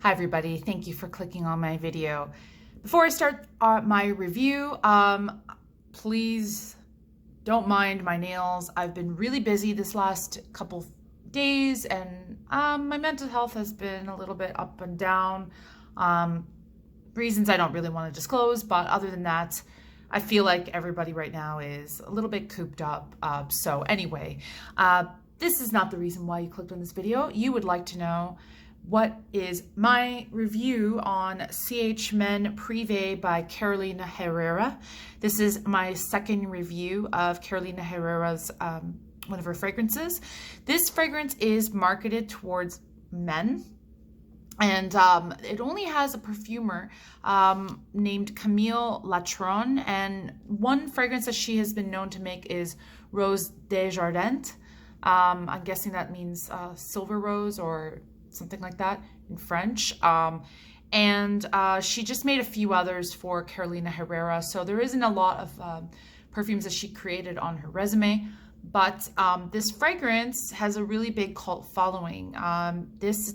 Hi everybody, thank you for clicking on my video. Before I start my review, please don't mind my nails. I've been really busy this last couple days and my mental health has been a little bit up and down. Reasons I don't really want to disclose, but other than that, I feel like everybody right now is a little bit cooped up. So anyway, this is not the reason why you clicked on this video. You would like to know what is my review on CH Men Prive by Carolina Herrera. This is my second review of Carolina Herrera's one of her fragrances. This fragrance is marketed towards men, and it only has a perfumer named Camille Latron, and one fragrance that she has been known to make is Rose Desjardins. I'm guessing that means silver rose or something like that in French. And she just made a few others for Carolina Herrera, so there isn't a lot of perfumes that she created on her resume, but this fragrance has a really big cult following. This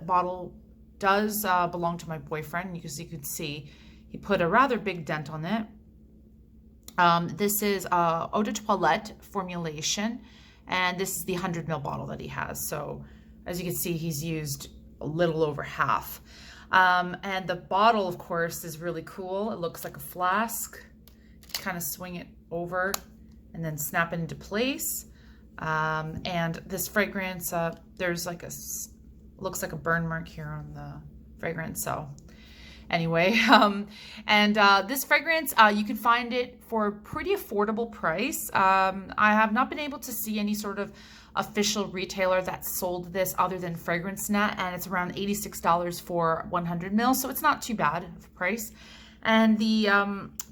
bottle does belong to my boyfriend, because you could see he put a rather big dent on it. This is Eau de Toilette formulation, and this is the 100 ml bottle that he has. So as you can see, he's used a little over half. And the bottle, of course, is really cool. It looks like a flask. Kind of swing it over and then snap it into place. And this fragrance, there's like looks like a burn mark here on the fragrance. So anyway, this fragrance, you can find it for a pretty affordable price. I have not been able to see any sort of official retailer that sold this other than FragranceNet, and it's around $86 for 100 ml, so it's not too bad of a price. And the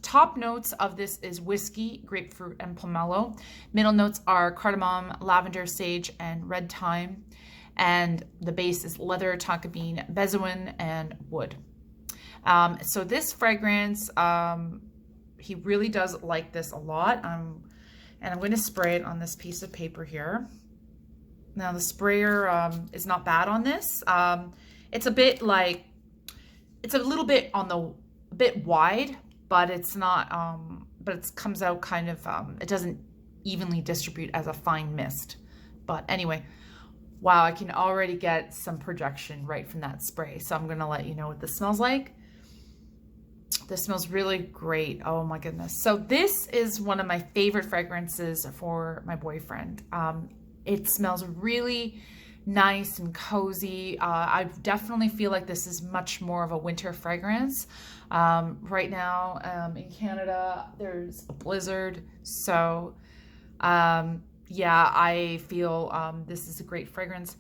top notes of this is whiskey, grapefruit, and pomelo. Middle notes are cardamom, lavender, sage, and red thyme. And the base is leather, tonka bean, benzoin, and wood. So this fragrance, he really does like this a lot. And I'm going to spray it on this piece of paper here. Now the sprayer is not bad on this. It's a bit like, it's a little bit on the, a bit wide, but it's not, but it comes out kind of, it doesn't evenly distribute as a fine mist. But anyway, wow, I can already get some projection right from that spray. So I'm gonna let you know what this smells like. This smells really great. Oh my goodness. So this is one of my favorite fragrances for my boyfriend. It smells really nice and cozy. I definitely feel like this is much more of a winter fragrance. Right now in Canada, there's a blizzard. So yeah, I feel this is a great fragrance.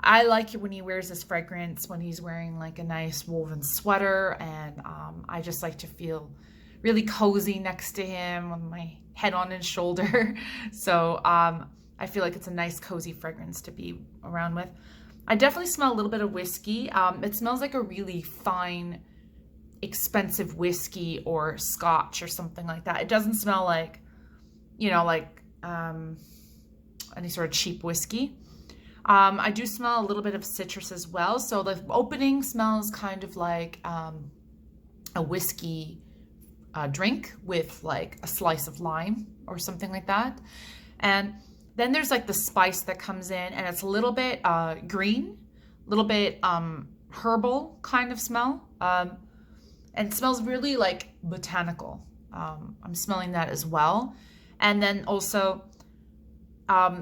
I like it when he wears this fragrance when he's wearing like a nice woven sweater, and I just like to feel really cozy next to him with my head on his shoulder. So I feel like it's a nice cozy fragrance to be around with. I definitely smell a little bit of whiskey. It smells like a really fine, expensive whiskey or scotch or something like that. It doesn't smell like, you know, like any sort of cheap whiskey. I do smell a little bit of citrus as well. So the opening smells kind of like a whiskey drink with like a slice of lime or something like that. And then there's like the spice that comes in, and it's a little bit green, a little bit herbal kind of smell. And it smells really like botanical. I'm smelling that as well. And then also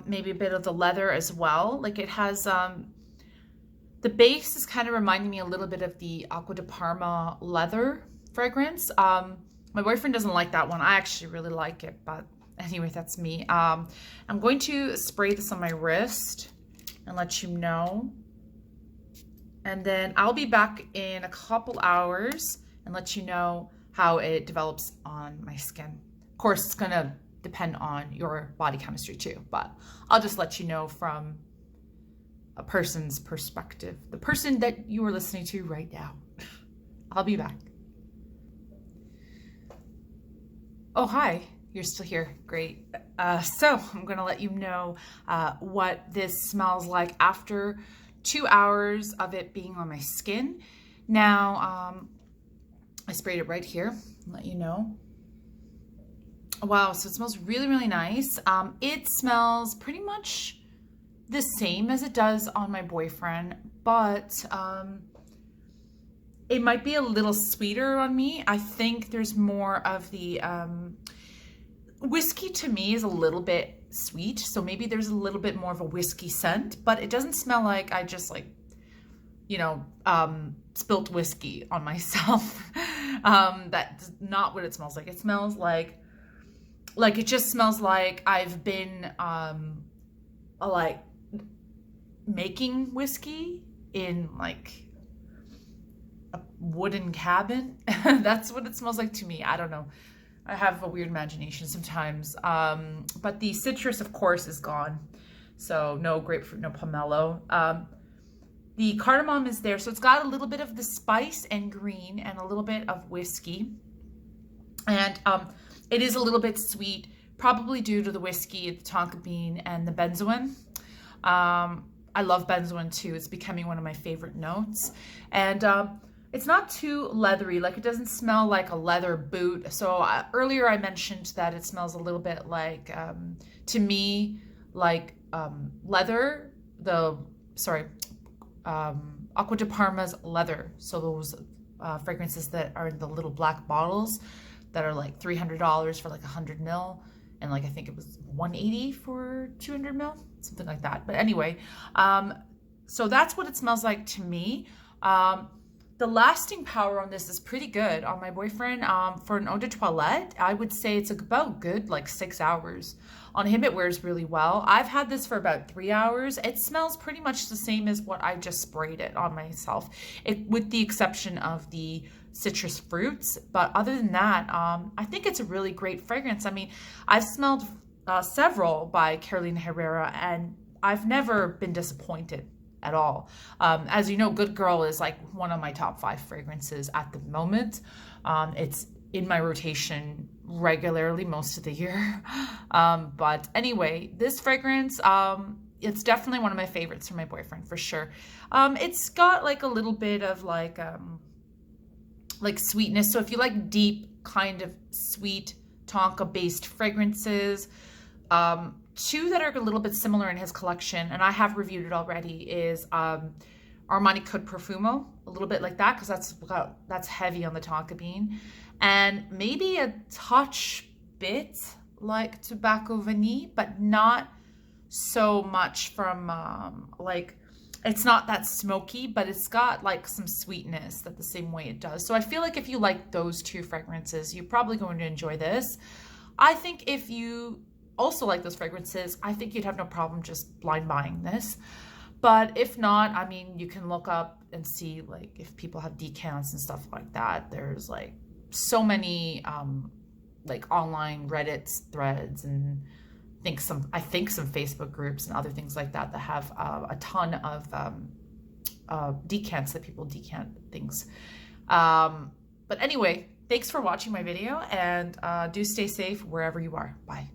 maybe a bit of the leather as well. Like it has, the base is kind of reminding me a little bit of the Acqua di Parma leather fragrance. My boyfriend doesn't like that one. I actually really like it, but anyway, that's me. I'm going to spray this on my wrist and let you know. And then I'll be back in a couple hours and let you know how it develops on my skin. Of course, it's gonna depend on your body chemistry too, but I'll just let you know from a person's perspective, the person that you are listening to right now. I'll be back. Oh, hi, you're still here, great. So I'm gonna let you know what this smells like after 2 hours of it being on my skin. Now, I sprayed it right here, let you know. Wow, so it smells really, really nice. It smells pretty much the same as it does on my boyfriend, but it might be a little sweeter on me. I think there's more of the whiskey to me is a little bit sweet, so maybe there's a little bit more of a whiskey scent, but it doesn't smell like I just like, you know, spilt whiskey on myself. That's not what it smells like. It smells like it just smells like I've been like making whiskey in like a wooden cabin. That's what it smells like to me. I don't know. I have a weird imagination sometimes. But the citrus, of course, is gone. So no grapefruit, no pomelo. The cardamom is there. So it's got a little bit of the spice and green and a little bit of whiskey. And it is a little bit sweet, probably due to the whiskey, the tonka bean, and the benzoin. I love benzoin too. It's becoming one of my favorite notes. And it's not too leathery, like it doesn't smell like a leather boot. So earlier I mentioned that it smells a little bit like, to me, like leather, Acqua di Parma's leather. So those fragrances that are in the little black bottles that are like $300 for like 100 ml. And like, I think it was $180 for 200 ml, something like that. But anyway, so that's what it smells like to me. The lasting power on this is pretty good. On my boyfriend, for an eau de toilette, I would say it's about good, like 6 hours. On him, it wears really well. I've had this for about 3 hours. It smells pretty much the same as what I just sprayed it on myself, with the exception of the citrus fruits. But other than that, I think it's a really great fragrance. I mean, I've smelled several by Herrea, and I've never been disappointed at all. As you know, Good Girl is like one of my top 5 fragrances at the moment. It's in my rotation regularly most of the year. But anyway, this fragrance, it's definitely one of my favorites from my boyfriend for sure. It's got like a little bit of like sweetness. So if you like deep kind of sweet tonka based fragrances, 2 that are a little bit similar in his collection, and I have reviewed it already, is Armani Code Profumo, a little bit like that, because that's heavy on the tonka bean, and maybe a touch bit like Tobacco Vanille, but not so much from like, it's not that smoky, but it's got like some sweetness that the same way it does. So I feel like if you like those 2 fragrances, you're probably going to enjoy this. I think if you also like those fragrances, I think you'd have no problem just blind buying this. But if not, I mean, you can look up and see like if people have decants and stuff like that. There's like so many like online Reddit threads, and I think some Facebook groups and other things like that that have a ton of decants that people decant things. But anyway, thanks for watching my video, and do stay safe wherever you are. Bye.